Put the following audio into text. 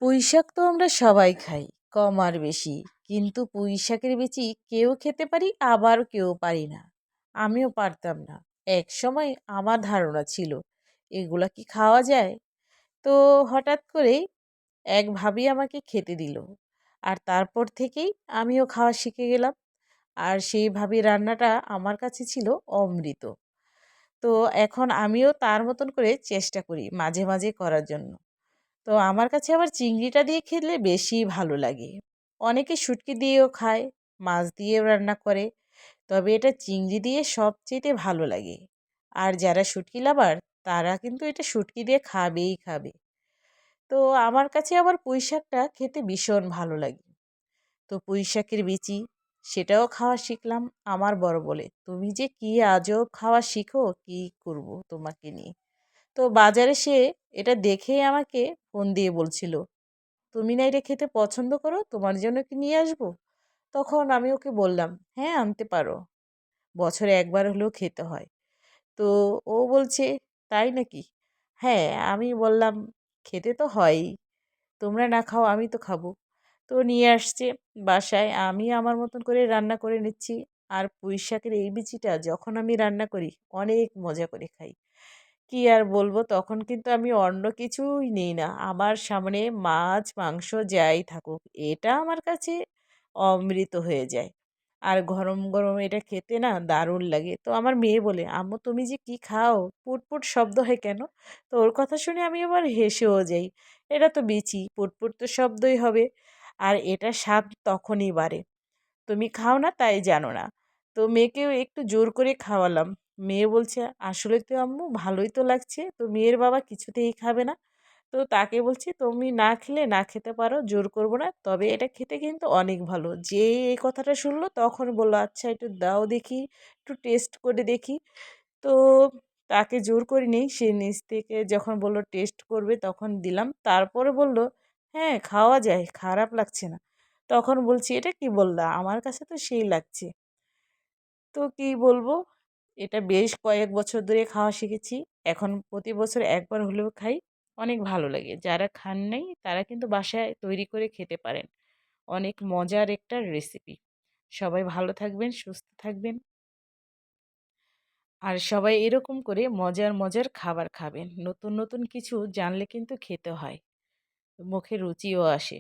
পুঁইশাক তো আমরা সবাই খাই, কম আর বেশি। কিন্তু পুঁইশাকের বিচি কেউ খেতে পারি, আবার কেউ পারি না। আমিও পারতাম না। একসময় আমার ধারণা ছিল এগুলা কি খাওয়া যায়। তো হঠাৎ করেই এক ভাবি আমাকে খেতে দিল, আর তারপর থেকেই আমিও খাওয়া শিখে গেলাম। আর সেই ভাবি রান্নাটা আমার কাছে ছিল অমৃত। তো এখন আমিও তার মতন করে চেষ্টা করি মাঝে মাঝে করার জন্য। তো আমার কাছে আবার চিংড়িটা দিয়ে খেলে বেশি ভালো লাগে। অনেকে শুটকি দিয়েও খায়, মাছ দিয়েও রান্না করে। তবে এটা চিংড়ি দিয়ে সবচেয়ে ভালো লাগে। আর যারা শুটকি লাভার, তারা কিন্তু এটা শুটকি দিয়ে খাবেই খাবে। তো আমার কাছে আবার পুঁই শাকটা খেতে ভীষণ ভালো লাগে। তো পুঁই শাকের বিচি, সেটাও খাওয়া শিখলাম। আমার বড় বলে, তুমি যে কি আজব খাওয়া শিখো, কি করব তোমাকে নিয়ে। তো বাজারে সে এটা দেখেই আমাকে ফোন দিয়ে বলছিল, তুমি না এটা খেতে পছন্দ করো, তোমার জন্য কি নিয়ে আসবো? তখন আমি ওকে বললাম, হ্যাঁ আনতে পারো, বছরে একবার হলেও খেতে হয়। তো ও বলছে, তাই নাকি? হ্যাঁ, আমি বললাম, খেতে তো হয়ই, তোমরা না খাও আমি তো খাবো। তো নিয়ে আসছে বাসায়, আমি আমার মতন করে রান্না করে নিচ্ছি। আর পুঁই শাকের এই বিচিটা যখন আমি রান্না করি, অনেক মজা করে খাই। কি আর বলবো, তখন কিন্তু আমি অন্য কিছুই নেই না। আমার সামনে মাছ, মাংস যাই থাকুক, এটা আমার কাছে অমৃত হয়ে যায়। আর গরম, গরম এটা খেতে না দারুণ লাগে। তো আমার মেয়ে বলে, "আম্মু তুমি যে কি খাও? পুটপুট শব্দ হয় কেন?" তো ওর কথা শুনে আমি আবার হেসেও যাই। এটা তো বিচি, পুটপুট তো শব্দই হবে। আর এটার স্বাদ তখনই বাড়ে। তুমি খাও না তাই জানো না। তো মেয়েকেও একটু জোর করে খাওয়ালাম। মেয়ে বলছে, আসলে তো আম্মু ভালোই তো লাগছে। তো মেয়ের বাবা কিছুতেই খাবে না। তো তাকে বলছি, তুমি না খেলে না খেতে পারো, জোর করব না। তবে এটা খেতে কিন্তু অনেক ভালো। যে এই কথাটা শুনলো তখন বলল, আচ্ছা একটু দাও দেখি, একটু টেস্ট করে দেখি। তো তাকে জোর করিনি। সে নিজ থেকে যখন বলল টেস্ট করবে তখন দিলাম। তারপরে বলল, হ্যাঁ খাওয়া যায়, খারাপ লাগছে না। তখন বলছি, এটা কি বললা? আমার কাছে তো সেই লাগছে। তো কি বলবো? এটা বেশ কয়েক বছর ধরে খাওয়া শিখেছি। এখন প্রতি বছর একবার হলেও খাই। অনেক ভালো লাগে। যারা খান নাই তারা কিন্তু বাসায় তৈরি করে খেতে পারেন। অনেক মজার একটা রেসিপি। সবাই ভালো থাকবেন, সুস্থ থাকবেন। আর সবাই এরকম করে মজার, মজার খাবার খাবেন। নতুন, নতুন কিছু জানলে কিন্তু খেতে হয়। মুখে রুচিও আসে।